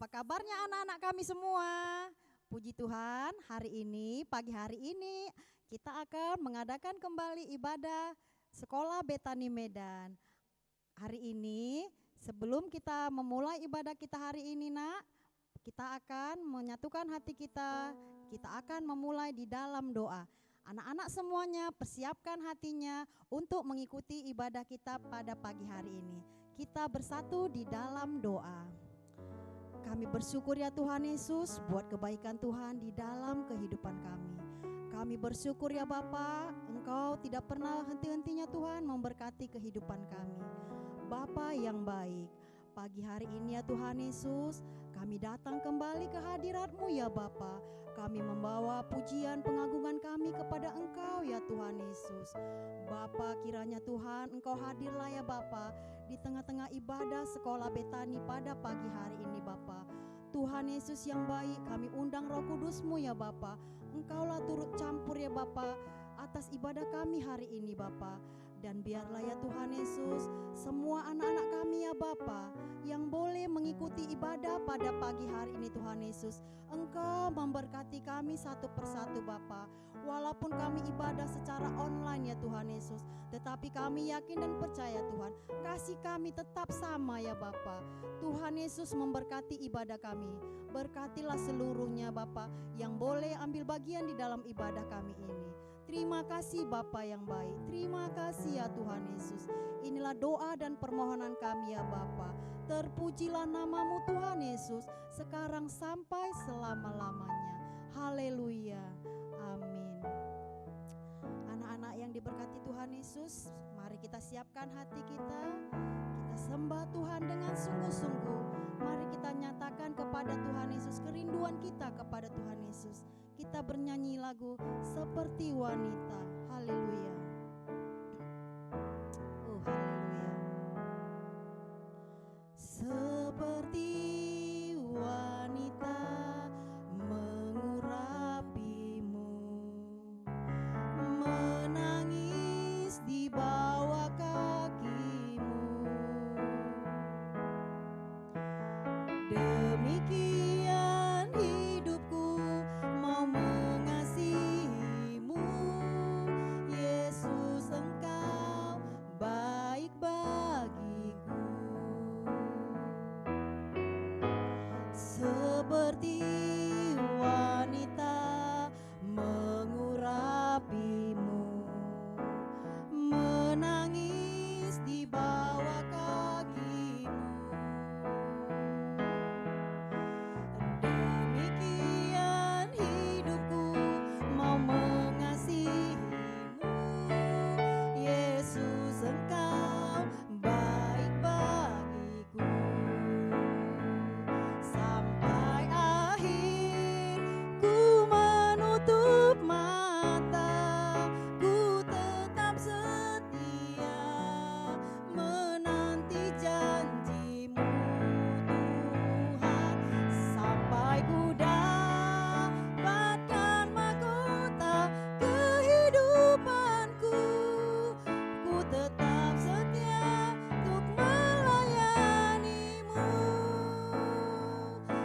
Apa kabarnya anak-anak kami semua? Puji Tuhan, pagi hari ini kita akan mengadakan kembali ibadah Sekolah Betani Medan. Hari ini sebelum kita memulai ibadah kita hari ini kita akan menyatukan hati kita akan memulai di dalam doa. Anak-anak semuanya persiapkan hatinya untuk mengikuti ibadah kita pada pagi hari ini. Kita bersatu di dalam doa. Kami bersyukur ya Tuhan Yesus buat kebaikan Tuhan di dalam kehidupan kami. Kami bersyukur ya Bapa, Engkau tidak pernah henti-hentinya Tuhan memberkati kehidupan kami. Bapa yang baik, pagi hari ini ya Tuhan Yesus, kami datang kembali ke hadirat-Mu ya Bapa. Kami membawa pujian pengagungan kami kepada Engkau ya Tuhan Yesus. Bapa, kiranya Tuhan Engkau hadirlah ya Bapa di tengah-tengah ibadah Sekolah Betani pada pagi hari ini Bapa. Tuhan Yesus yang baik, kami undang Roh Kudus-Mu ya Bapa. Engkaulah turut campur ya Bapa atas ibadah kami hari ini Bapa. Dan biarlah ya Tuhan Yesus, semua anak-anak kami ya Bapa yang boleh mengikuti ibadah pada pagi hari ini Tuhan Yesus, Engkau memberkati kami satu persatu Bapa. Walaupun kami ibadah secara online ya Tuhan Yesus, tetapi kami yakin dan percaya Tuhan, kasih kami tetap sama ya Bapa. Tuhan Yesus memberkati ibadah kami. Berkatilah seluruhnya Bapa yang boleh ambil bagian di dalam ibadah kami ini. Terima kasih Bapa yang baik. Terima kasih ya Tuhan Yesus. Inilah doa dan permohonan kami ya Bapa. Terpujilah nama-Mu Tuhan Yesus sekarang sampai selama-lamanya. Haleluya. Amin. Anak-anak yang diberkati Tuhan Yesus, mari kita siapkan hati kita. Kita sembah Tuhan dengan sungguh-sungguh. Mari kita nyatakan kepada Tuhan Yesus kerinduan kita kepada Tuhan Yesus. Kita bernyanyi lagu Seperti Wanita. Haleluya. Haleluya. Seperti wanita mengurapimu, menangis di bawah kakimu. Demikian hidupku mau mengasihimu, Yesus Engkau baik bagiku. Seperti wanita mengurapimu, menangis di bawah kakimu. Demikian hidupku mau mengasihimu, Yesus Engkau baik bagiku. Sampai akhir ku menutup mata, ku tetap setia menanti janji-Mu Tuhan. Sampai ku dapatkan mahkota kehidupanku, ku tetap setia untuk melayani-Mu.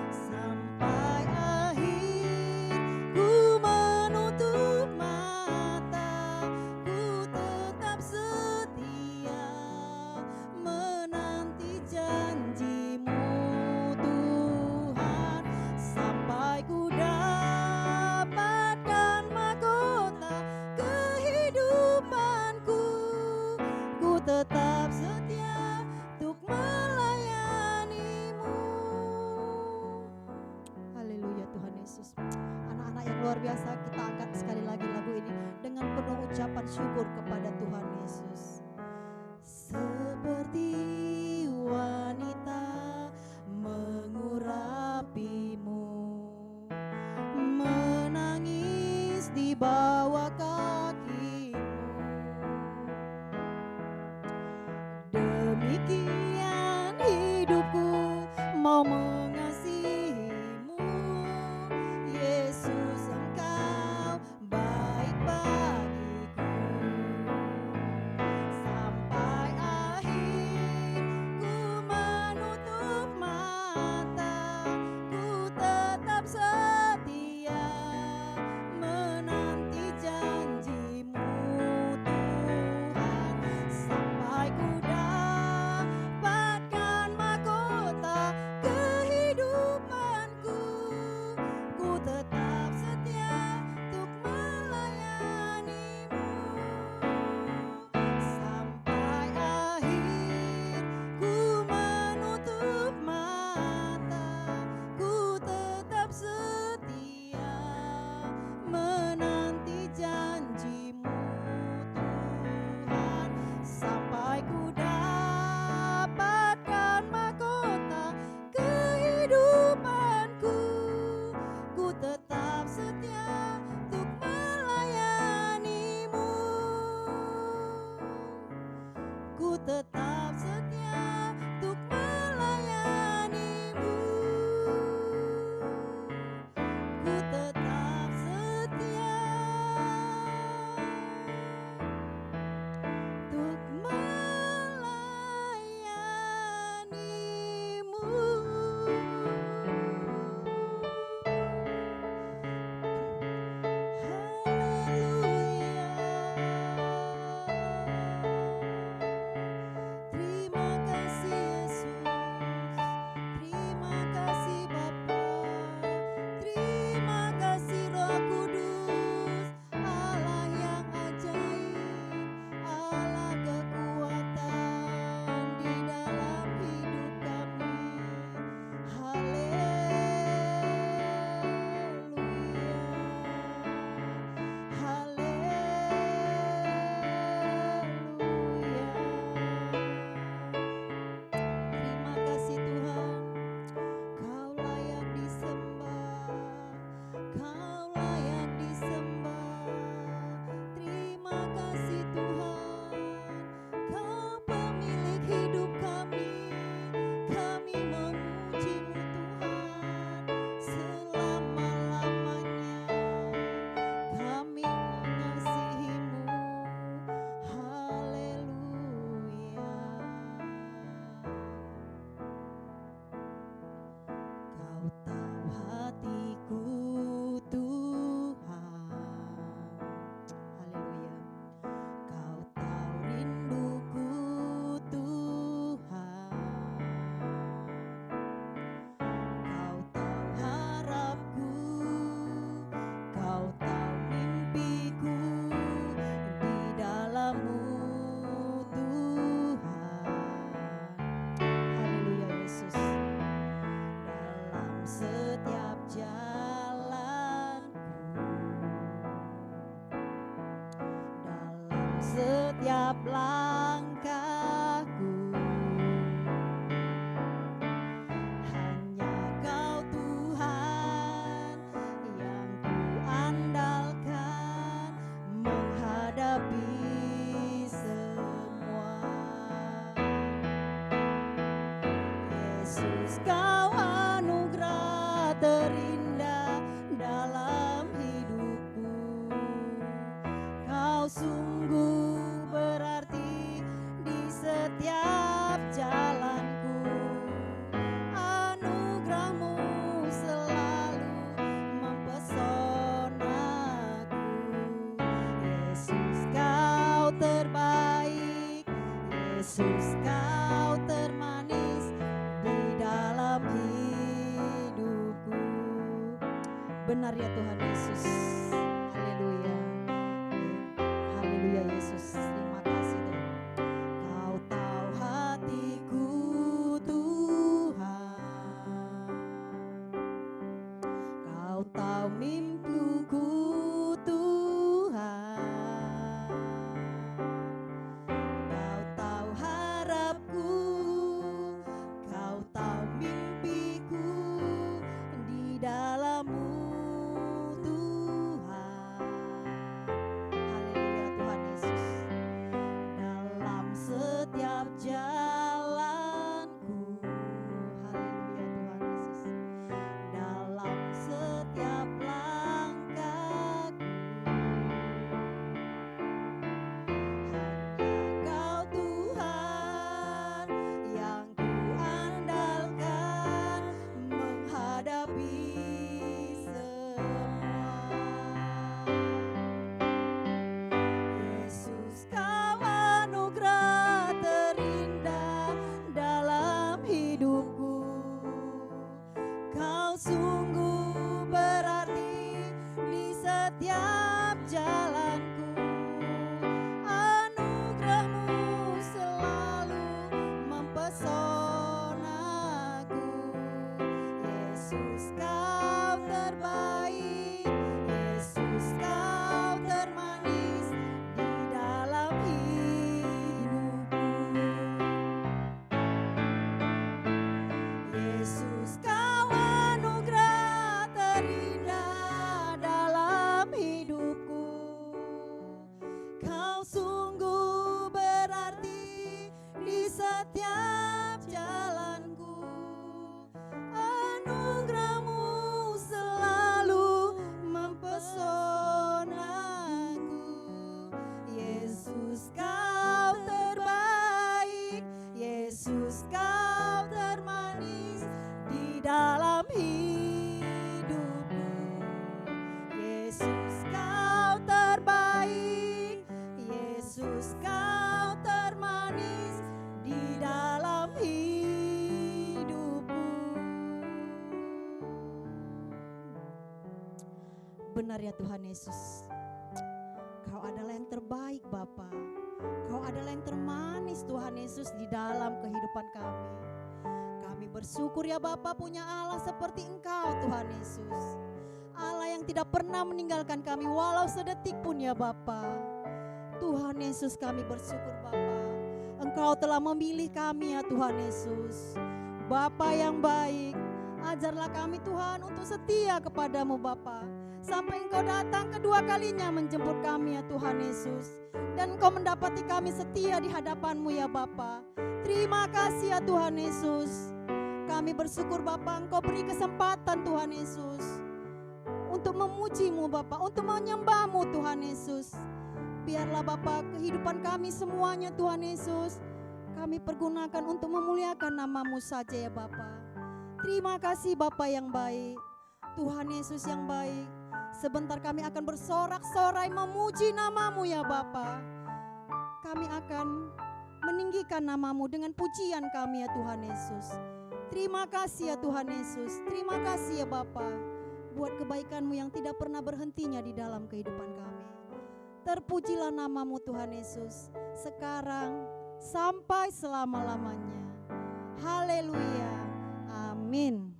Sampai akhir ku menutup mata, ku tetap setia menanti janji-Mu Tuhan. Sampai ku dapatkan mahkota kehidupanku, ku tetap setia untuk melayani-Mu. Haleluya Tuhan Yesus. Anak-anak yang luar biasa, kita angkat sekali lagi lagu ini dengan penuh ucapan syukur kepada Tuhan Yesus. Seperti wanita mengurapimu, menangis di bawah kakimu. Demikian hidupku mau mengasihimu, Yesus Engkau baik bagiku. Sampai akhir setiap langkahku. Hanya Kau Tuhan yang ku andalkan menghadapi semua. Yesus, Kau anugerah terindah dalam hidupku. Kau sungguh berarti di setiap jalanku. Anugerah-Mu selalu mempesonaku. Yesus, Kau terbaik. Yesus, Kau termanis di dalam hidupku. Benar ya Tuhan Yesus. Haleluya. Haleluya Yesus. Terima kasih Tuhan. Kau tahu hatiku Tuhan. Kau tahu mimpiku Tuhan. Kau tahu harapku. Kau tahu mimpiku di dalam-Mu Tuhan. Haleluya Tuhan Yesus. Dalam setiap jalanku. Haleluya Tuhan Yesus. Dalam setiap langkahku. Hanya Kau Tuhan yang ku andalkan menghadapi semua. Yesus, Kau anugerah terindah dalam hidupku. Kau sungguh berarti di setiap jalanku. Anugerah-Mu selalu mempesonaku. Yesus, Kau terbaik. Yesus, Kau termanis di dalam hidupku. Yesus, Kau anugerah terindah dalam hidupku. Kau sungguh berarti di setiap jalanku. Anugerah-Mu selalu mempesonaku. Yesus, Kau terbaik. Yesus, Kau termanis di dalam hidupku. Yesus, Kau terbaik. Yesus, Kau termanis di dalam hidupku. Benar ya Tuhan Yesus. Kau adalah yang terbaik Bapa. Kau adalah yang termanis Tuhan Yesus di dalam kehidupan kami. Kami bersyukur ya Bapa punya Allah seperti Engkau Tuhan Yesus. Allah yang tidak pernah meninggalkan kami walau sedetik pun ya Bapa. Tuhan Yesus, kami bersyukur Bapa. Engkau telah memilih kami ya Tuhan Yesus. Bapa yang baik, ajarlah kami Tuhan untuk setia kepadamu Bapa. Sampai Engkau datang kedua kalinya menjemput kami ya Tuhan Yesus. Dan Engkau mendapati kami setia di hadapan-Mu ya Bapa. Terima kasih ya Tuhan Yesus. Kami bersyukur Bapa, Engkau beri kesempatan Tuhan Yesus untuk memuji-Mu Bapa, untuk menyembah-Mu Tuhan Yesus. Biarlah Bapa kehidupan kami semuanya Tuhan Yesus, kami pergunakan untuk memuliakan nama-Mu saja ya Bapa. Terima kasih Bapa yang baik, Tuhan Yesus yang baik. Sebentar kami akan bersorak-sorai memuji nama-Mu ya Bapa. Kami akan meninggikan nama-Mu dengan pujian kami ya Tuhan Yesus. Terima kasih ya Tuhan Yesus, terima kasih ya Bapa, buat kebaikan-Mu yang tidak pernah berhentinya di dalam kehidupan kami. Terpujilah nama-Mu Tuhan Yesus, sekarang sampai selama-lamanya. Haleluya, amin.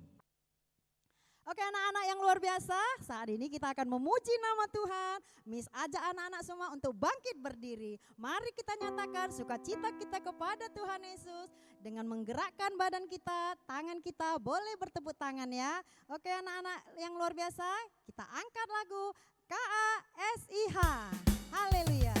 Oke anak-anak yang luar biasa, saat ini kita akan memuji nama Tuhan. Miss ajak anak-anak semua untuk bangkit berdiri. Mari kita nyatakan sukacita kita kepada Tuhan Yesus dengan menggerakkan badan kita, tangan kita boleh bertepuk tangan ya. Oke anak-anak yang luar biasa, kita angkat lagu KASIH. Haleluya.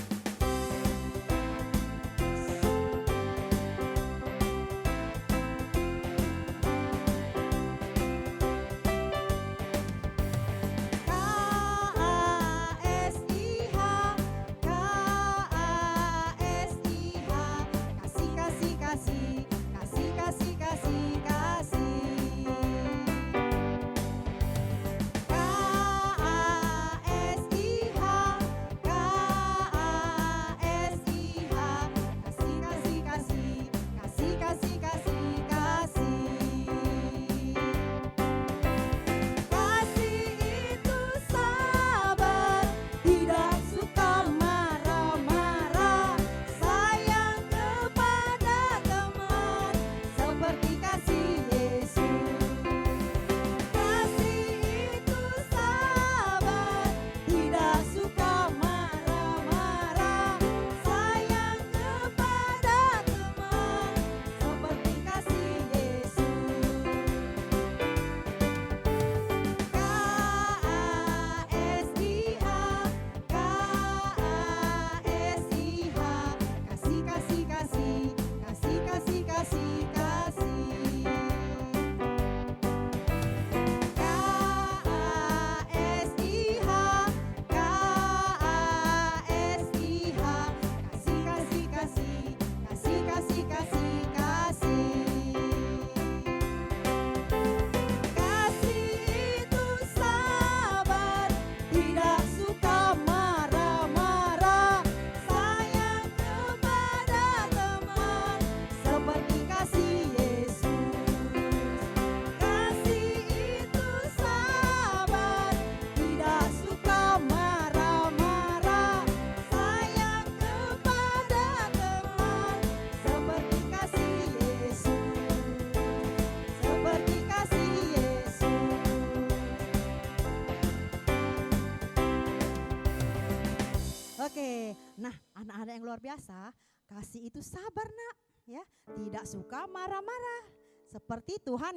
Oke, nah anak-anak yang luar biasa, kasih itu sabar nak, ya, tidak suka marah-marah, seperti Tuhan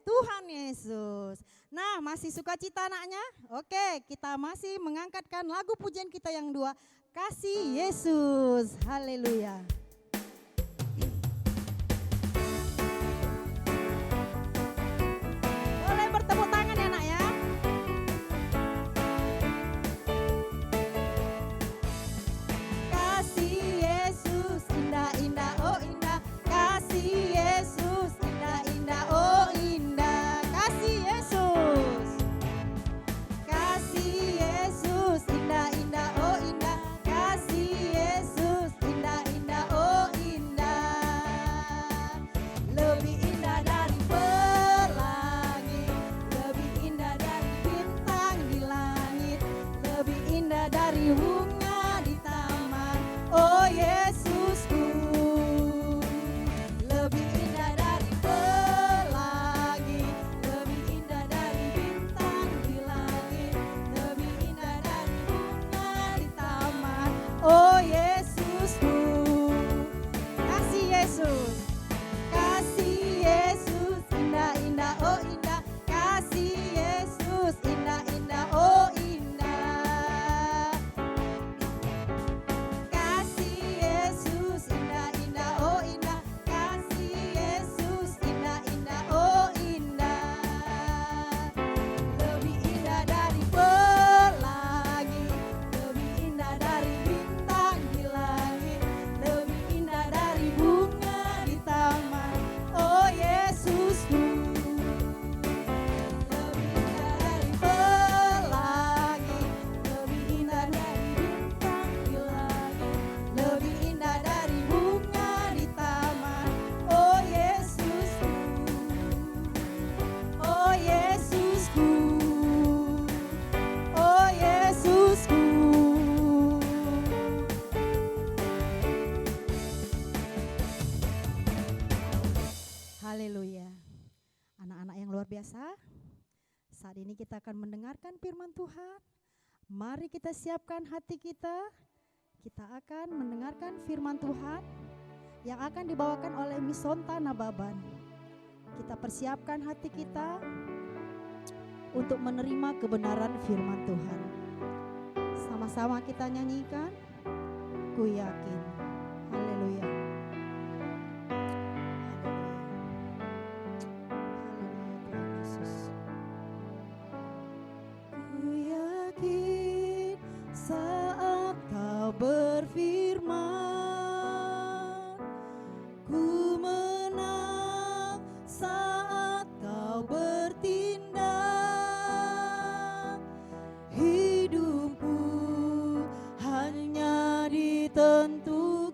Tuhan Yesus. Nah, masih sukacita anaknya? Oke, kita masih mengangkatkan lagu pujian kita yang 2, Kasih Yesus, haleluya. Boleh bertepuk tangan ya nak ya. Indah, oh indah, kasih Yesus, indah, indah, oh indah, kasih Yesus, indah, indah, oh indah, kasih Yesus, indah, indah, oh indah, lebih indah dari pelangi, lebih indah dari bintang di langit, lebih indah dari bunga di taman, oh Yesusku. Oh Yesusku, kasih Yesus, indah, indah, oh indah, kasih Yesus, indah, indah, oh indah, kasih Yesus, indah, indah, oh indah, kasih Yesus, indah, indah, oh indah, lebih indah dari pelangi, lebih indah dari Saat ini kita akan mendengarkan firman Tuhan. Mari kita siapkan hati kita. Kita akan mendengarkan firman Tuhan yang akan dibawakan oleh Misonta Nababan. Kita persiapkan hati kita untuk menerima kebenaran firman Tuhan. Sama-sama kita nyanyikan, ku yakin. Haleluya. Berfirman, ku menang saat kau bertindak. Hidupku hanya ditentukan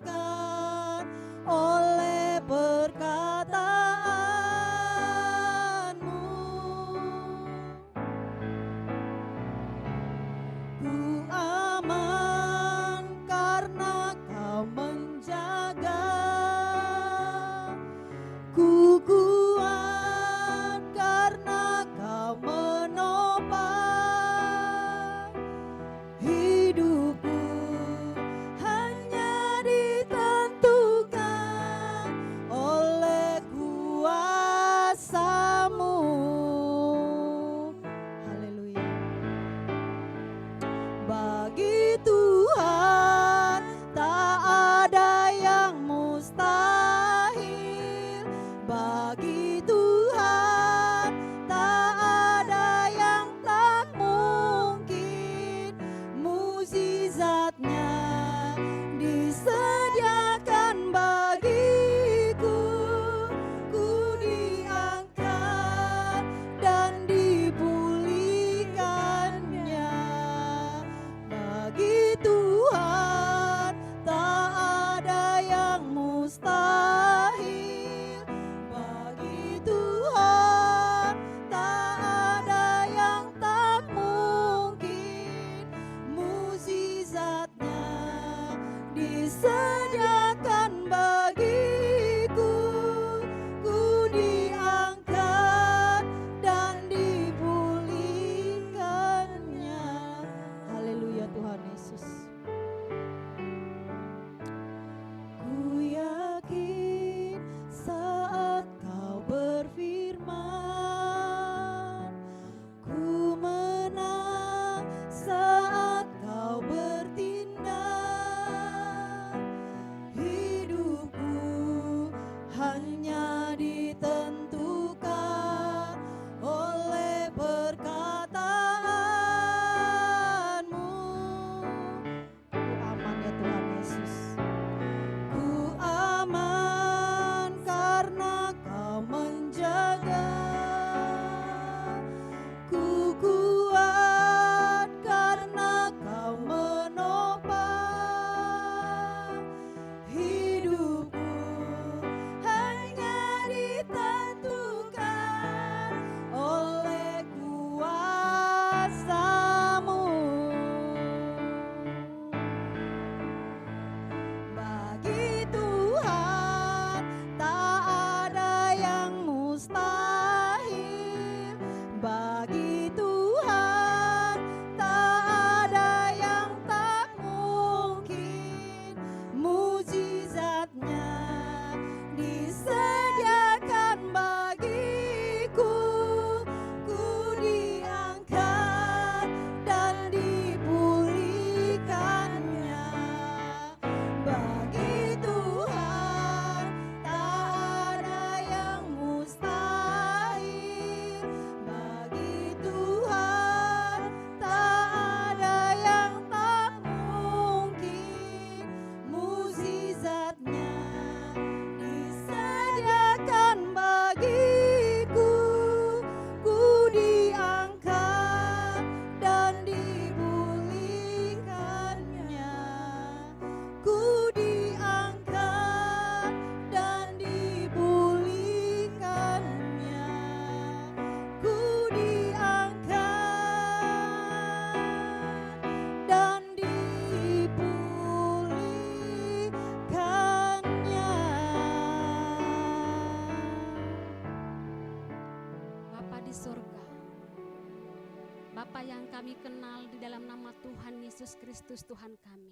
Bapa yang kami kenal di dalam nama Tuhan Yesus Kristus Tuhan kami.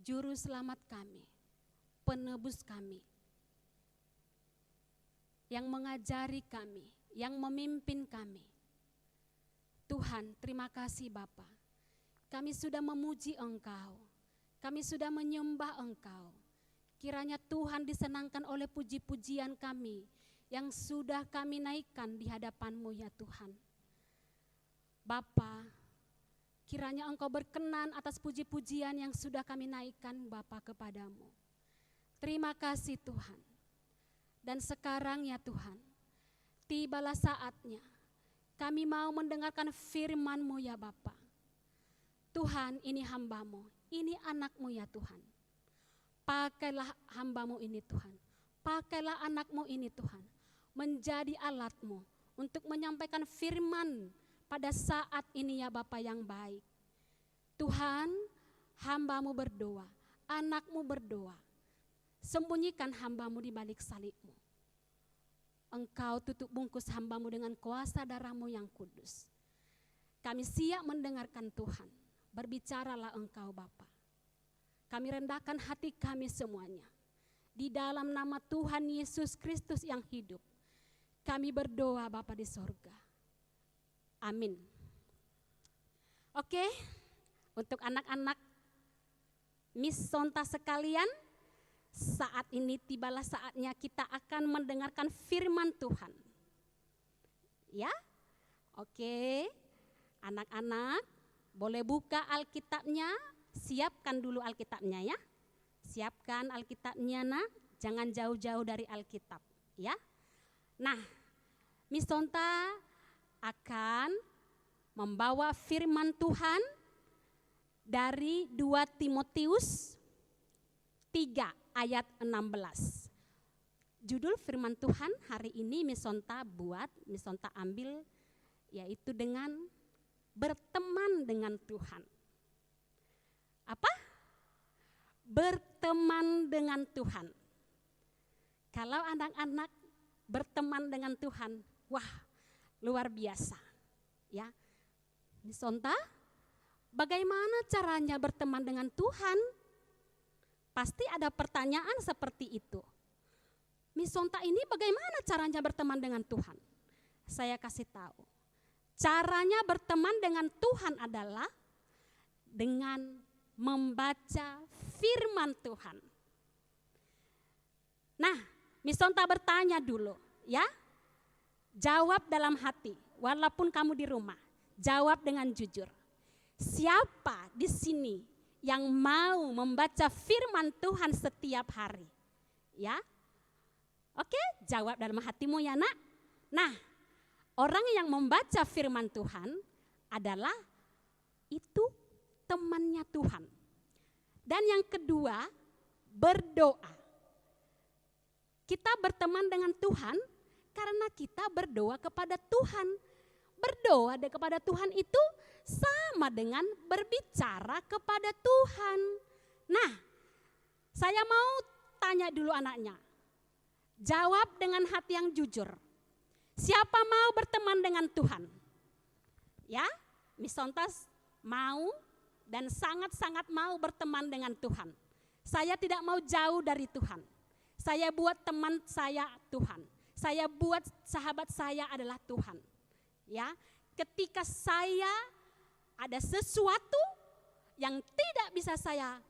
Juru selamat kami, penebus kami, yang mengajari kami, yang memimpin kami. Tuhan, terima kasih Bapa. Kami sudah memuji Engkau, kami sudah menyembah Engkau. Kiranya Tuhan disenangkan oleh puji-pujian kami yang sudah kami naikkan di hadapan-Mu ya Tuhan. Bapa, kiranya Engkau berkenan atas puji-pujian yang sudah kami naikkan Bapa kepadamu. Terima kasih Tuhan. Dan sekarang ya Tuhan, tibalah saatnya kami mau mendengarkan firman-Mu ya Bapa. Tuhan, ini hamba-Mu, ini anak-Mu ya Tuhan. Pakailah hamba-Mu ini Tuhan, pakailah anak-Mu ini Tuhan, menjadi alat-Mu untuk menyampaikan firman pada saat ini ya Bapa yang baik. Tuhan, hamba-Mu berdoa, anak-Mu berdoa, sembunyikan hamba-Mu di balik salib-Mu. Engkau tutup bungkus hamba-Mu dengan kuasa darah-Mu yang kudus. Kami siap mendengarkan Tuhan, berbicaralah Engkau Bapa. Kami rendahkan hati kami semuanya. Di dalam nama Tuhan Yesus Kristus yang hidup, kami berdoa Bapa di sorga. Amin. Oke, untuk anak-anak Miss Sonta sekalian, saat ini tibalah saatnya kita akan mendengarkan firman Tuhan. Ya, oke. Anak-anak boleh buka Alkitabnya, siapkan dulu Alkitabnya ya. Siapkan Alkitabnya nak, jangan jauh-jauh dari Alkitab ya. Nah, Miss Sonta akan membawa firman Tuhan dari 2 Timotius 3 ayat 16. Judul firman Tuhan hari ini Miss Sonta ambil yaitu dengan berteman dengan Tuhan. Apa? Berteman dengan Tuhan. Kalau anak-anak berteman dengan Tuhan, wah luar biasa. Ya, Miss Sonta, bagaimana caranya berteman dengan Tuhan? Pasti ada pertanyaan seperti itu. Miss Sonta ini bagaimana caranya berteman dengan Tuhan? Saya kasih tahu. Caranya berteman dengan Tuhan adalah dengan membaca firman Tuhan. Nah, Miss Sonta bertanya dulu, ya. Jawab dalam hati, walaupun kamu di rumah. Jawab dengan jujur. Siapa di sini yang mau membaca firman Tuhan setiap hari? Ya. Oke, jawab dalam hatimu ya nak. Nah, orang yang membaca firman Tuhan adalah itu temannya Tuhan. Dan yang kedua, berdoa. Kita berteman dengan Tuhan karena kita berdoa kepada Tuhan. Berdoa kepada Tuhan itu sama dengan berbicara kepada Tuhan. Nah, saya mau tanya dulu anaknya. Jawab dengan hati yang jujur. Siapa mau berteman dengan Tuhan? Ya, Miss Sonta mau dan sangat-sangat mau berteman dengan Tuhan. Saya tidak mau jauh dari Tuhan. Saya buat teman saya Tuhan. Saya buat sahabat saya adalah Tuhan. Ya, ketika saya ada sesuatu yang tidak bisa saya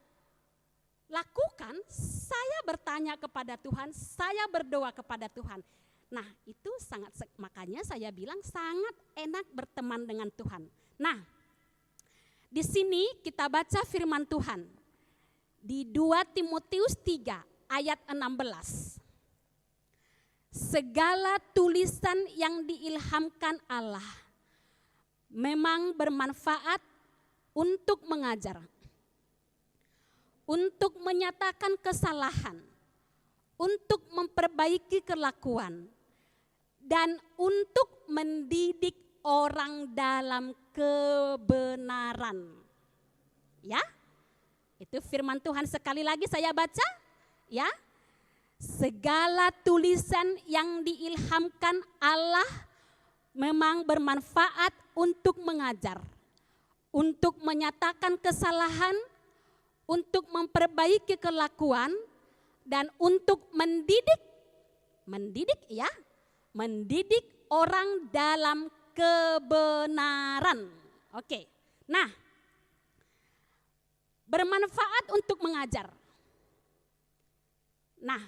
lakukan, saya bertanya kepada Tuhan, saya berdoa kepada Tuhan. Nah, itu makanya saya bilang sangat enak berteman dengan Tuhan. Nah, di sini kita baca firman Tuhan di 2 Timotius 3 ayat 16. Segala tulisan yang diilhamkan Allah memang bermanfaat untuk mengajar, untuk menyatakan kesalahan, untuk memperbaiki kelakuan, dan untuk mendidik orang dalam kebenaran. Ya, itu firman Tuhan sekali lagi saya baca. Ya, segala tulisan yang diilhamkan Allah memang bermanfaat untuk mengajar, untuk menyatakan kesalahan, untuk memperbaiki kelakuan, dan untuk mendidik orang dalam kebenaran. Oke. Nah, bermanfaat untuk mengajar. Nah,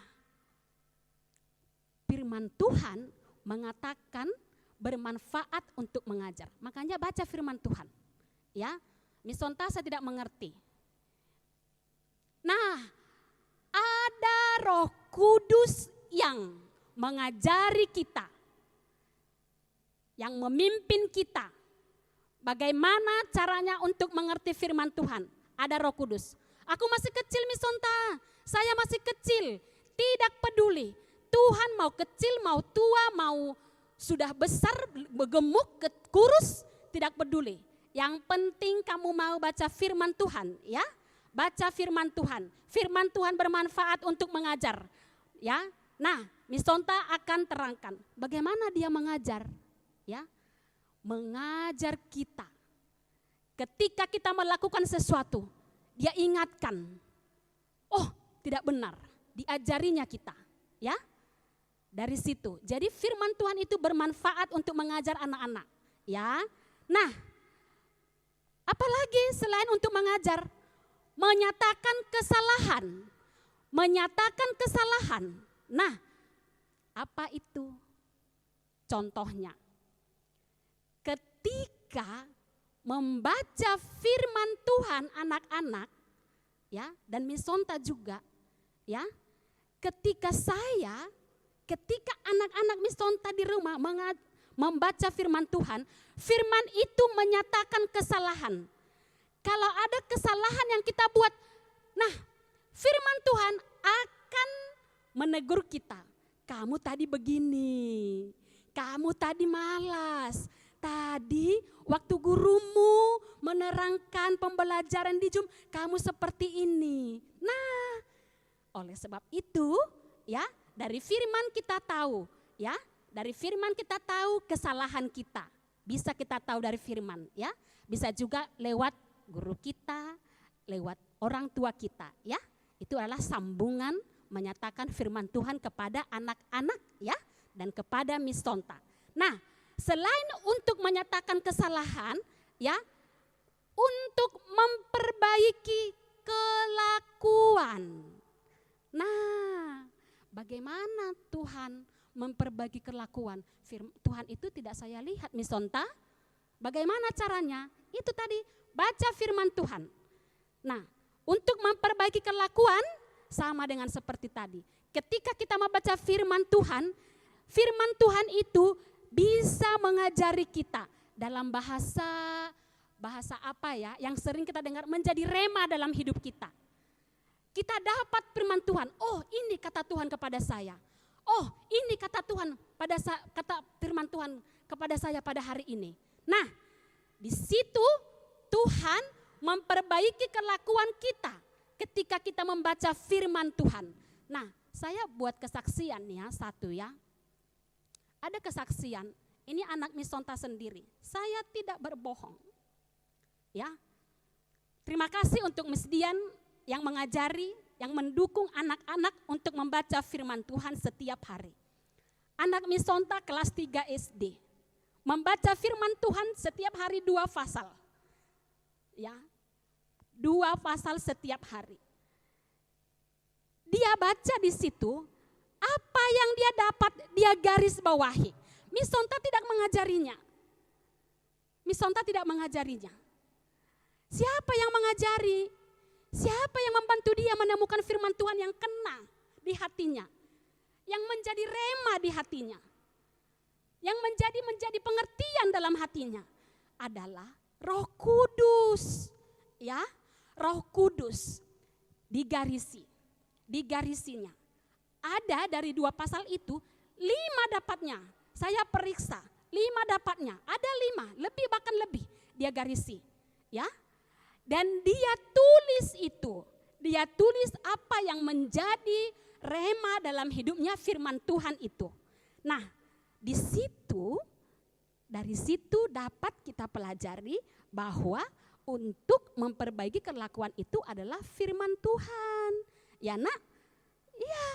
firman Tuhan mengatakan bermanfaat untuk mengajar. Makanya baca firman Tuhan. Ya, misonta saya tidak mengerti. Nah, ada Roh Kudus yang mengajari kita, yang memimpin kita. Bagaimana caranya untuk mengerti firman Tuhan? Ada Roh Kudus. Aku masih kecil misonta, saya masih kecil, tidak peduli. Tuhan mau kecil, mau tua, mau sudah besar, gemuk, kurus, tidak peduli. Yang penting kamu mau baca firman Tuhan, ya. Baca firman Tuhan. Firman Tuhan bermanfaat untuk mengajar, ya. Nah, misonta akan terangkan bagaimana dia mengajar, ya. Mengajar kita. Ketika kita melakukan sesuatu, dia ingatkan. Oh, tidak benar. Diajarinya kita, ya. Dari situ. Jadi firman Tuhan itu bermanfaat untuk mengajar anak-anak, ya. Nah, apalagi selain untuk mengajar, menyatakan kesalahan. Menyatakan kesalahan. Nah, apa itu? Contohnya, ketika membaca firman Tuhan anak-anak, ya, dan misonta juga, ya. Ketika anak-anak misonta di rumah membaca firman Tuhan, firman itu menyatakan kesalahan. Kalau ada kesalahan yang kita buat, nah, firman Tuhan akan menegur kita. Kamu tadi begini, kamu tadi malas, tadi waktu gurumu menerangkan pembelajaran di Zoom, kamu seperti ini. Nah, oleh sebab itu, ya, dari firman kita tahu, ya, dari firman kita tahu kesalahan kita. Bisa kita tahu dari firman, ya. Bisa juga lewat guru kita, lewat orang tua kita, ya. Itu adalah sambungan menyatakan firman Tuhan kepada anak-anak, ya, dan kepada misonta. Nah, selain untuk menyatakan kesalahan, ya, untuk memperbaiki kelakuan. Nah, bagaimana Tuhan memperbaiki kelakuan? Tuhan itu tidak saya lihat misonta. Bagaimana caranya? Itu tadi, baca firman Tuhan. Nah, untuk memperbaiki kelakuan sama dengan seperti tadi. Ketika kita membaca firman Tuhan itu bisa mengajari kita dalam bahasa apa ya, yang sering kita dengar menjadi rema dalam hidup kita. Kita dapat firman Tuhan, oh ini kata Tuhan kepada saya. Oh ini kata Tuhan kata firman Tuhan kepada saya pada hari ini. Nah, di situ Tuhan memperbaiki kelakuan kita ketika kita membaca firman Tuhan. Nah, saya buat kesaksian ya, satu ya. Ada kesaksian, ini anak misonta sendiri. Saya tidak berbohong. Ya. Terima kasih untuk Miss Dian yang mengajari, yang mendukung anak-anak untuk membaca firman Tuhan setiap hari. Anak misonta kelas 3 SD. Membaca firman Tuhan setiap hari 2 pasal. Ya. 2 pasal setiap hari. Dia baca di situ, apa yang dia dapat dia garis bawahi. Misonta tidak mengajarinya. Misonta tidak mengajarinya. Siapa yang mengajari? Siapa yang membantu dia menemukan firman Tuhan yang kena di hatinya? Yang menjadi rema di hatinya? Yang menjadi pengertian dalam hatinya? Adalah Roh Kudus. Ya, Roh Kudus digarisinya. Ada dari 2 pasal itu 5 dapatnya. Saya periksa 5 dapatnya. Ada 5, lebih bahkan lebih dia garisi. Ya. Dan dia tulis itu. Dia tulis apa yang menjadi rema dalam hidupnya firman Tuhan itu. Nah, di situ Dari situ dapat kita pelajari bahwa untuk memperbaiki kelakuan itu adalah firman Tuhan. Ya nak, iya,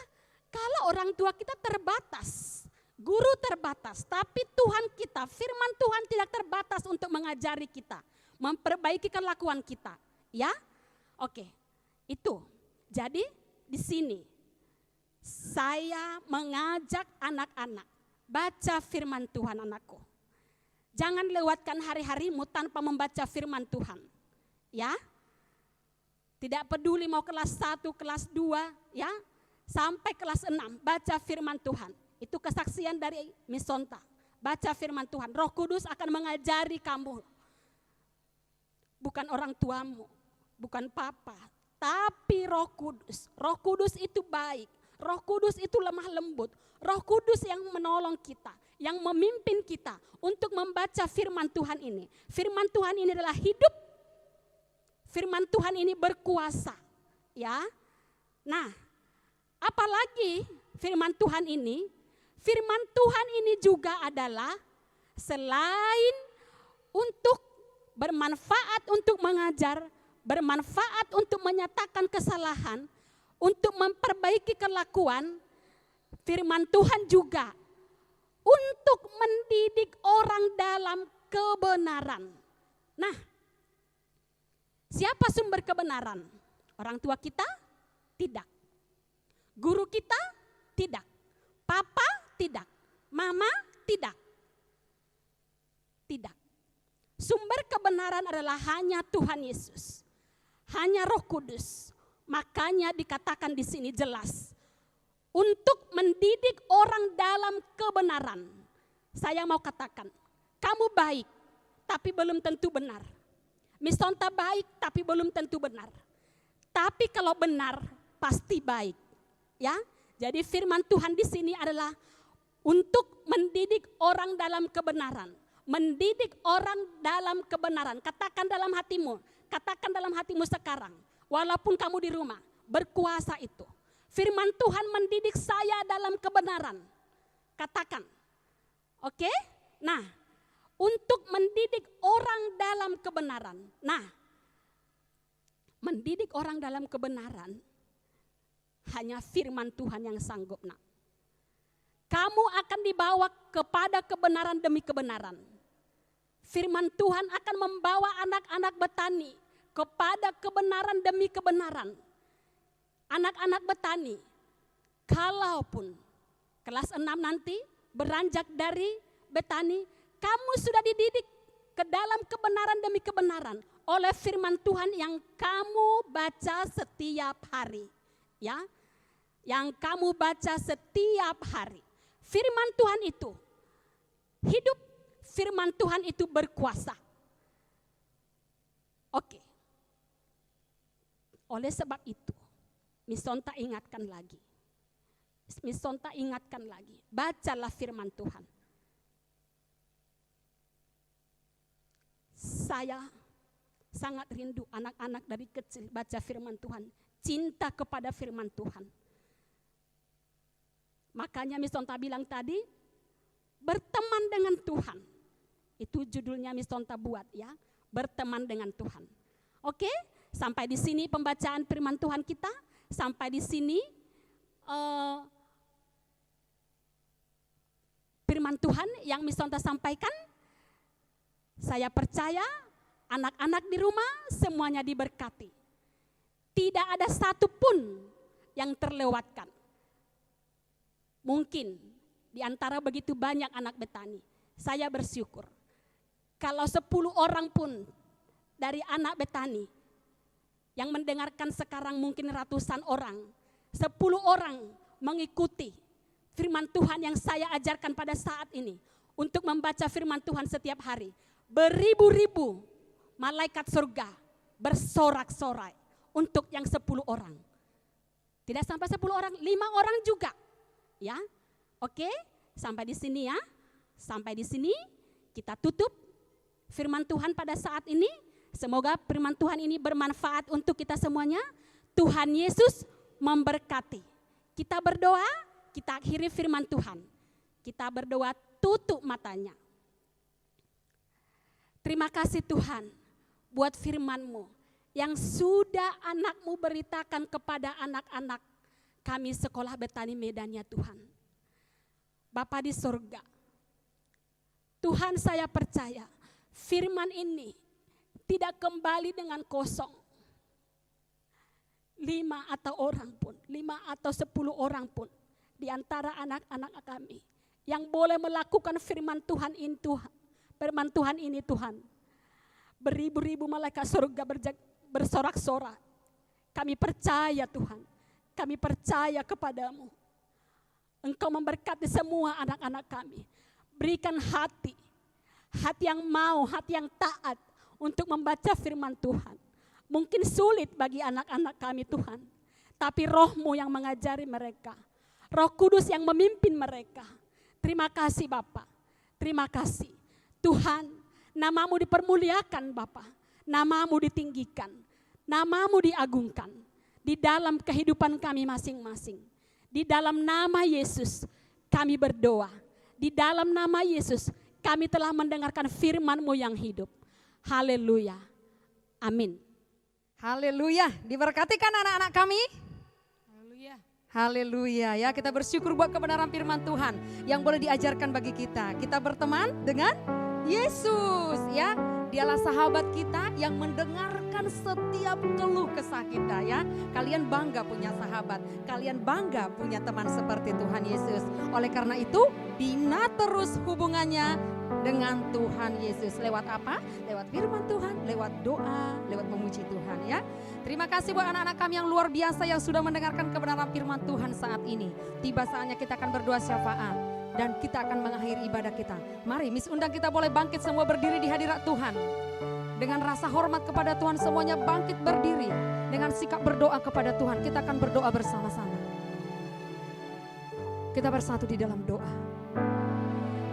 kalau orang tua kita terbatas, guru terbatas, tapi Tuhan kita, firman Tuhan tidak terbatas untuk mengajari kita, memperbaiki kelakuan kita. Ya, oke, itu. Jadi di sini saya mengajak anak-anak, baca firman Tuhan anakku. Jangan lewatkan hari-harimu tanpa membaca firman Tuhan. Ya. Tidak peduli mau kelas 1, kelas 2, ya, sampai kelas 6, baca firman Tuhan. Itu kesaksian dari Miss Sonta. Baca firman Tuhan. Roh Kudus akan mengajari kamu. Bukan orang tuamu, bukan papa, tapi Roh Kudus. Roh Kudus itu baik. Roh Kudus itu lemah lembut. Roh Kudus yang menolong kita, yang memimpin kita untuk membaca firman Tuhan ini. Firman Tuhan ini adalah hidup. Firman Tuhan ini berkuasa, ya. Nah, apalagi firman Tuhan ini? Firman Tuhan ini juga adalah selain untuk bermanfaat untuk mengajar, bermanfaat untuk menyatakan kesalahan, untuk memperbaiki kelakuan, firman Tuhan juga untuk mendidik orang dalam kebenaran. Nah, siapa sumber kebenaran? Orang tua kita? Tidak. Guru kita? Tidak. Papa? Tidak. Mama? Tidak. Tidak. Sumber kebenaran adalah hanya Tuhan Yesus. Hanya Roh Kudus. Makanya dikatakan di sini jelas. Untuk mendidik orang dalam kebenaran. Saya mau katakan, kamu baik tapi belum tentu benar. Miss Sonta baik tapi belum tentu benar. Tapi kalau benar pasti baik. Ya. Jadi firman Tuhan di sini adalah untuk mendidik orang dalam kebenaran. Mendidik orang dalam kebenaran. Katakan dalam hatimu. Katakan dalam hatimu sekarang. Walaupun kamu di rumah. Berkuasa itu. Firman Tuhan mendidik saya dalam kebenaran. Katakan. Oke? Nah, untuk mendidik orang dalam kebenaran. Nah, mendidik orang dalam kebenaran hanya firman Tuhan yang sanggup, nak. Kamu akan dibawa kepada kebenaran demi kebenaran. Firman Tuhan akan membawa anak-anak Betani kepada kebenaran demi kebenaran. Anak-anak Betani, kalaupun kelas 6 nanti beranjak dari Betani, kamu sudah dididik ke dalam kebenaran demi kebenaran oleh firman Tuhan yang kamu baca setiap hari. Ya, yang kamu baca setiap hari. Firman Tuhan itu hidup, firman Tuhan itu berkuasa. Oke. Oleh sebab itu, Miss Sonta ingatkan lagi. Miss Sonta ingatkan lagi. Bacalah firman Tuhan. Saya sangat rindu anak-anak dari kecil baca firman Tuhan. Cinta kepada firman Tuhan. Makanya Miss Sonta bilang tadi, berteman dengan Tuhan. Itu judulnya Miss Sonta buat ya, berteman dengan Tuhan. Oke, sampai di sini pembacaan firman Tuhan kita. Sampai di sini firman Tuhan yang Miss Sonta sampaikan. Saya percaya anak-anak di rumah semuanya diberkati. Tidak ada satupun yang terlewatkan. Mungkin di antara begitu banyak anak Betani, saya bersyukur. Kalau 10 orang pun dari anak Betani yang mendengarkan sekarang mungkin ratusan orang, 10 orang mengikuti firman Tuhan yang saya ajarkan pada saat ini untuk membaca firman Tuhan setiap hari. Beribu-ribu malaikat surga bersorak-sorai untuk yang 10 orang. Tidak sampai 10 orang, 5 orang juga. Ya, oke, sampai di sini ya. Sampai di sini kita tutup firman Tuhan pada saat ini. Semoga firman Tuhan ini bermanfaat untuk kita semuanya. Tuhan Yesus memberkati. Kita berdoa, kita akhiri firman Tuhan. Kita berdoa tutup matanya. Terima kasih Tuhan buat firman-Mu yang sudah anak-Mu beritakan kepada anak-anak kami sekolah Betani Medan ya Tuhan. Bapa di surga, Tuhan saya percaya firman ini tidak kembali dengan kosong. 5 atau orang pun, 5 atau 10 orang pun di antara anak-anak kami yang boleh melakukan firman Tuhan ini Tuhan. Firman Tuhan ini Tuhan, beribu-ribu malaikat surga bersorak-sorak. Kami percaya Tuhan, kami percaya kepadamu. Engkau memberkati semua anak-anak kami. Berikan hati yang mau, hati yang taat untuk membaca firman Tuhan. Mungkin sulit bagi anak-anak kami Tuhan, tapi Roh-Mu yang mengajari mereka. Roh Kudus yang memimpin mereka. Terima kasih Bapa, terima kasih. Tuhan, nama-Mu dipermuliakan Bapa, nama-Mu ditinggikan, nama-Mu diagungkan di dalam kehidupan kami masing-masing. Di dalam nama Yesus kami berdoa, di dalam nama Yesus kami telah mendengarkan firman-Mu yang hidup. Haleluya, amin. Haleluya, diberkatikan anak-anak kami. Haleluya. Haleluya ya, kita bersyukur buat kebenaran firman Tuhan yang boleh diajarkan bagi kita. Kita berteman dengan Yesus ya. Dialah sahabat kita yang mendengarkan setiap keluh kesah kita ya. Kalian bangga punya sahabat, kalian bangga punya teman seperti Tuhan Yesus. Oleh karena itu, bina terus hubungannya dengan Tuhan Yesus. Lewat apa? Lewat firman Tuhan, lewat doa, lewat memuji Tuhan ya. Terima kasih buat anak-anak kami yang luar biasa yang sudah mendengarkan kebenaran firman Tuhan saat ini. Tiba saatnya kita akan berdoa syafaat dan kita akan mengakhiri ibadah kita. Mari Miss undang kita boleh bangkit semua berdiri di hadirat Tuhan. Dengan rasa hormat kepada Tuhan semuanya bangkit berdiri. Dengan sikap berdoa kepada Tuhan, kita akan berdoa bersama-sama. Kita bersatu di dalam doa.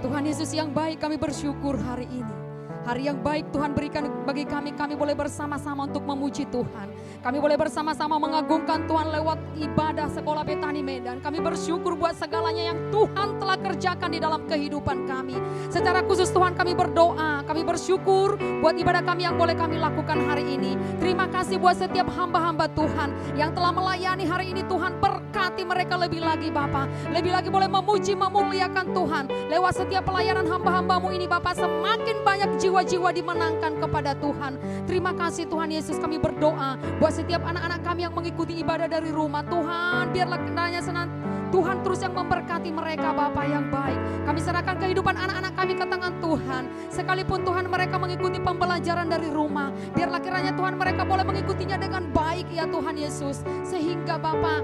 Tuhan Yesus yang baik, kami bersyukur hari ini. Hari yang baik Tuhan berikan bagi kami boleh bersama-sama untuk memuji Tuhan. Kami boleh bersama-sama mengagungkan Tuhan lewat ibadah sekolah Betani Medan. Kami bersyukur buat segalanya yang Tuhan telah kerjakan di dalam kehidupan kami. Secara khusus Tuhan kami berdoa, kami bersyukur buat ibadah kami yang boleh kami lakukan hari ini. Terima kasih buat setiap hamba-hamba Tuhan yang telah melayani hari ini. Tuhan berkati mereka lebih lagi Bapa. Lebih lagi boleh memuji, memuliakan Tuhan. Lewat setiap pelayanan hamba-hambamu ini Bapa, semakin banyak jiwa-jiwa dimenangkan kepada Tuhan. Terima kasih Tuhan Yesus, kami berdoa buat setiap anak-anak kami yang mengikuti ibadah dari rumah. Tuhan biarlah kendalanya Tuhan terus yang memberkati mereka Bapa yang baik. Kami serahkan kehidupan anak-anak kami ke tangan Tuhan. Sekalipun Tuhan mereka mengikuti pembelajaran dari rumah, biarlah kiranya Tuhan mereka boleh mengikutinya dengan baik ya Tuhan Yesus. Sehingga Bapa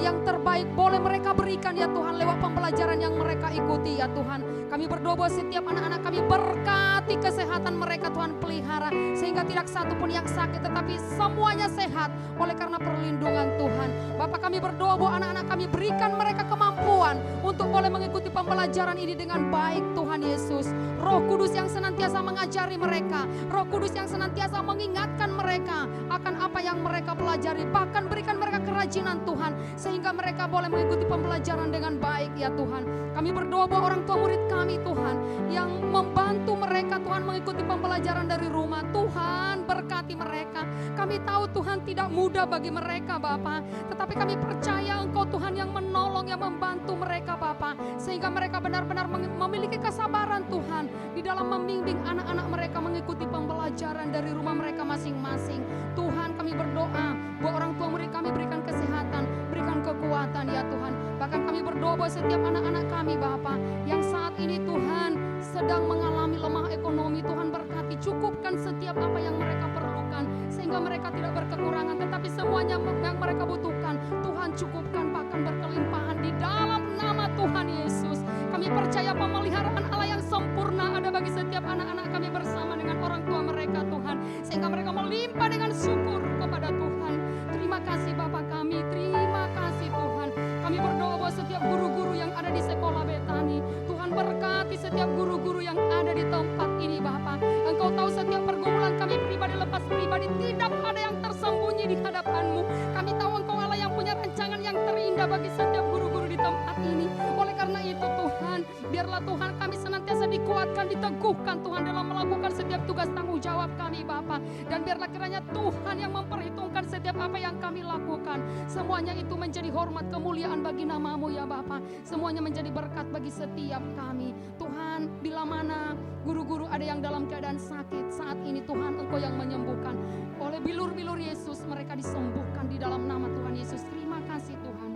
yang terbaik boleh mereka berikan ya Tuhan lewat pembelajaran yang mereka ikuti ya Tuhan. Kami berdoa buat setiap anak-anak kami, berkati kesehatan mereka Tuhan, pelihara. Sehingga tidak satu pun yang sakit, tetapi semuanya sehat oleh karena perlindungan Tuhan. Bapak kami berdoa buat anak-anak kami, berikan mereka kemampuan untuk boleh mengikuti pembelajaran ini dengan baik Tuhan Yesus. Roh Kudus yang senantiasa mengajari mereka, Roh Kudus yang senantiasa mengingatkan mereka akan apa yang mereka pelajari. Bahkan berikan mereka kerajinan Tuhan, sehingga mereka boleh mengikuti pembelajaran dengan baik ya Tuhan. Kami berdoa buat orang tua murid kami Tuhan, yang membantu mereka Tuhan mengikuti pembelajaran dari rumah. Tuhan berkati mereka. Kami tahu Tuhan tidak mudah bagi mereka Bapa, tetapi kami percaya Engkau Tuhan yang menolong, yang membantu mereka Bapa, sehingga mereka benar-benar memiliki kesabaran Tuhan di dalam membimbing anak-anak mereka mengikuti pembelajaran dari rumah mereka masing-masing. Tuhan kami berdoa buat orang tua murid kami, berikan kesehatan, berikan kekuatan ya Tuhan. Bahkan kami berdoa buat setiap anak-anak kami Bapa yang saat ini Tuhan sedang mengalami lemah ekonomi. Tuhan berkati, cukupkan setiap apa yang mereka perlukan, sehingga mereka tidak berkekurangan, tetapi semuanya yang mereka butuhkan Tuhan cukupkan, bahkan berkelimpahan di dalam nama Tuhan Yesus. Kami percaya pemeliharaan Allah yang sempurna ada bagi setiap anak-anak kami bersama dengan orang tua mereka Tuhan, sehingga mereka melimpah dengan syukur kepada Tuhan. Terima kasih Bapa kami, terima kasih Tuhan. Kami berdoa buat setiap guru-guru yang ada di sekolah Betani. Tuhan berkati setiap guru-guru yang ada di tempat ini Bapa. Engkau tahu setiap pergumulan kami pribadi lepas pribadi, tidak ada yang tersembunyi di hadapan-Mu. Kami tahu Engkau Allah yang punya rancangan yang terindah bagi setiap guru-guru di tempat ini. Oleh karena itu Tuhan, biarlah Tuhan kami senantiasa dikuatkan, diteguhkan Tuhan dalam melakukan setiap tugas jawab kami Bapa. Dan biarlah kiranya Tuhan yang memperhitungkan setiap apa yang kami lakukan. Semuanya itu menjadi hormat kemuliaan bagi nama-Mu ya Bapa. Semuanya menjadi berkat bagi setiap kami. Tuhan, bila mana guru-guru ada yang dalam keadaan sakit saat ini, Tuhan Engkau yang menyembuhkan. Oleh bilur-bilur Yesus mereka disembuhkan di dalam nama Tuhan Yesus. Terima kasih Tuhan.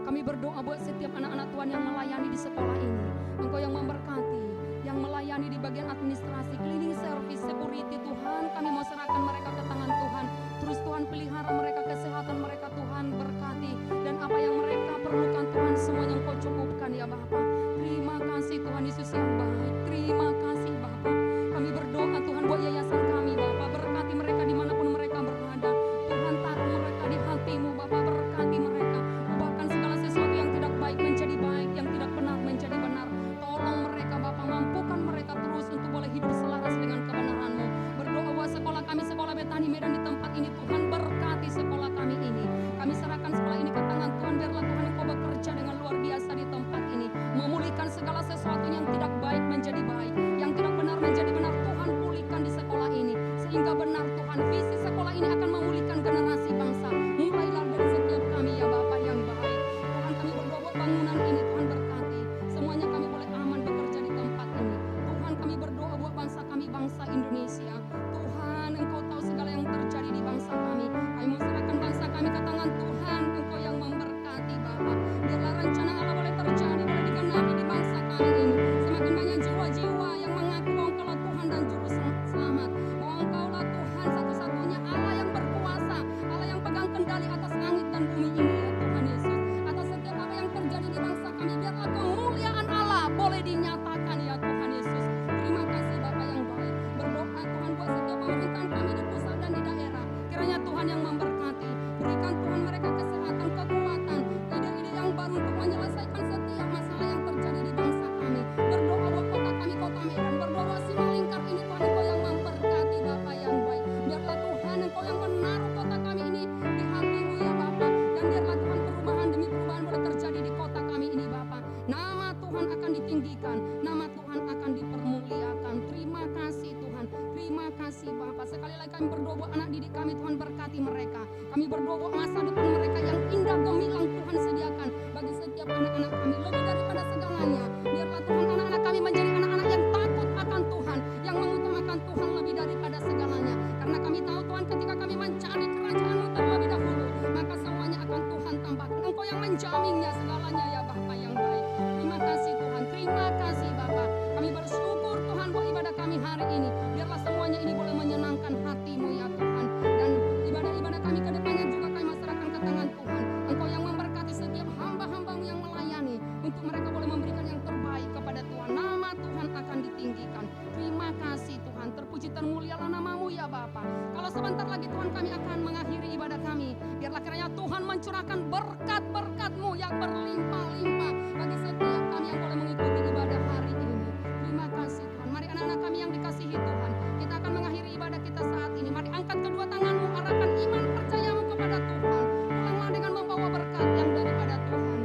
Kami berdoa buat setiap anak-anak Tuhan yang melayani di sekolah ini. Engkau yang memberkati, yang melayani di bagian administrasi, cleaning service, security Tuhan. Kami mau serahkan mereka ke tangan Tuhan. Terus Tuhan pelihara mereka, kesehatan mereka Tuhan berkati. Dan apa yang mereka perlukan Tuhan semuanya Engkau cukupkan ya Bapa. Terima kasih Tuhan Yesus yang baik. Terima kasih Bapa. Kami berdoa Tuhan buat yayasan kami Bapa. Berkati mereka dimanapun mereka berada. Tuhan taruh mereka di hati-Mu Bapa. Berkati mereka. Ubahkan segala sesuatu yang tidak baik menjadi baik, yang tidak benar menjadi benar. Tolong mereka Bapa, mampukan mereka terus untuk boleh hidup selaras dengan kebenaran-Mu. Berdoa buat sekolah kami, sekolah Betani Medan di tempat ini Tuhan, berkati sekolah kami ini. Kami serahkan sekolah ini ke tangan Tuhan. Biarlah Tuhan Engkau bekerja dengan luar biasa di tempat ini, memulihkan segala sesuatu yang tidak baik menjadi baik, yang tidak benar menjadi benar. Tuhan pulihkan di sekolah ini sehingga benar Tuhan, visi sekolah ini akan memulihkan generasi bangsa. Mulailah dari setiap kami ya Bapa yang baik. Tuhan kami berdoa buat bangunan ini Tuhan berkati. Semuanya kami boleh aman bekerja di tempat ini. Tuhan kami berdoa buat bangsa kami, bangsa Indonesia. Tuhan Engkau tahu segala yang terjadi di bangsa kami. Kami mau serahkan bangsa kami ke tangan Tuhan. Engkau yang memberkati Bapa. Biarlah rencana Allah boleh terjadi, boleh digenapi di bangsa kami ini. Semakin banyak jiwa-jiwa yang mengaku bahwa Engkaulah Tuhan dan Juru Selamat, bahwa Engkaulah Tuhan satu-satunya Allah yang berkuasa, Allah yang pegang kendali atas langit dan bumi ini ya Tuhan Yesus. Atas setiap apa yang terjadi di bangsa kami, biarlah kemuliaan Allah boleh dinyatakan ya Tuhan Yesus. Terima kasih Bapa yang baik. Berdoa Tuhan buat setiap pemerintahan kami di pusat dan di daerah. Kiranya Tuhan yang memberkati. Berikan Tuhan mereka kesehatan, kekuatan, ide-ide yang baru untuk menyelesaikan setiap masalah yang terjadi di bangsa kami. Berdoa buat kota kami, kota Medan. Berdoa buat Simalingkar ini Tuhan Engkau yang memberkati Bapa yang baik. Biarlah Tuhan Engkau yang menaruh kota kami ini di hati-Mu ya Bapa. Dan biarlah Tuhan perubahan demi perubahan boleh terjadi di kota kami ini Bapa. Nama Tuhan akan ditinggikan, nama Tuhan akan dipermuliakan. Terima kasih Tuhan, terima kasih Bapa. Sekali lagi kami berdoa buat anak didik kami Tuhan, berkati mereka. Kami berdoa buat masa depan mereka yang indah gemilang Tuhan sediakan bagi setiap anak-anak kami. Lebih daripada segalanya, biarlah Tuhan anak-anak kami menjadi anak-anak yang takut akan Tuhan, yang mengutamakan Tuhan lebih daripada segalanya. Karena kami tahu Tuhan, ketika kami mencari kerajaan-Mu terlebih dahulu, maka semuanya akan Tuhan tambahkan. Engkau yang menjaminnya segalanya ya Bapa yang baik. Terima kasih Tuhan, terima kasih Bapa. Kami bersyukur Tuhan buat ibadah kami hari ini. Biarlah semuanya ini boleh menyenangkan hati-Mu ya Tuhan. Dan ibadah-ibadah kami ke depannya juga kami serahkan ke tangan Tuhan. Engkau yang memberkati setiap hamba-hamba-Mu yang melayani, untuk mereka boleh memberikan yang terbaik kepada Tuhan. Nama Tuhan akan ditinggikan. Terima kasih Tuhan, terpuji termulialah nama-Mu ya Bapa. Kalau sebentar lagi Tuhan kami akan mengakhiri ibadah kami, biarlah kiranya Tuhan mencurahkan berkat-berkat-Mu yang berlimpah-limpah bagi setiap kami yang boleh mengikuti ibadah hari ini. Terima kasih Tuhan. Mari anak-anak kami yang dikasihi Tuhan, kita akan mengakhiri ibadah kita saat ini. Mari angkat kedua tanganmu, arahkan iman percayamu kepada Tuhan. Pulanglah dengan membawa berkat yang daripada Tuhan.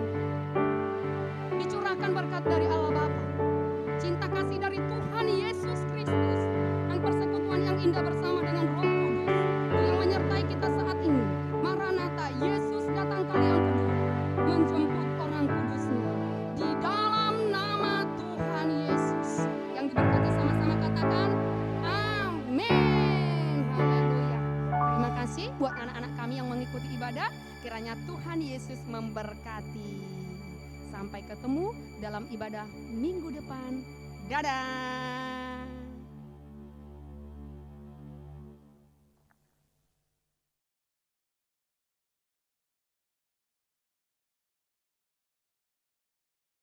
Dicurahkan berkat dari Allah Bapa, cinta kasih dari Tuhan Yesus Kristus, dan persekutuan yang indah bersama dengan Roh Kudus yang menyertai kita saat ini. Maranatha, Yesus datang kali yang kedua, menjemput orang kudusnya. Di dalam nama Tuhan Yesus, yang diberkati sama-sama katakan amin. Haleluya. Terima kasih buat anak-anak kami yang mengikuti ibadah. Kiranya Tuhan Yesus memberkati. Sampai ketemu dalam ibadah minggu depan. Dadah.